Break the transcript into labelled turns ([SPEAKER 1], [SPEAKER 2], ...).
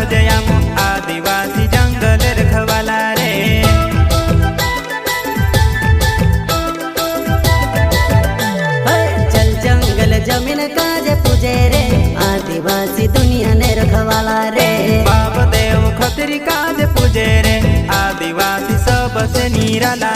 [SPEAKER 1] सहजयामो आदिवासी जंगल रखवाला रे।
[SPEAKER 2] जल जंगल जमीन काजे पूजे रे आदिवासी दुनिया ने रखवाला रे।
[SPEAKER 1] बाप देव खतरी काजे पूजे रे आदिवासी सबसे निराला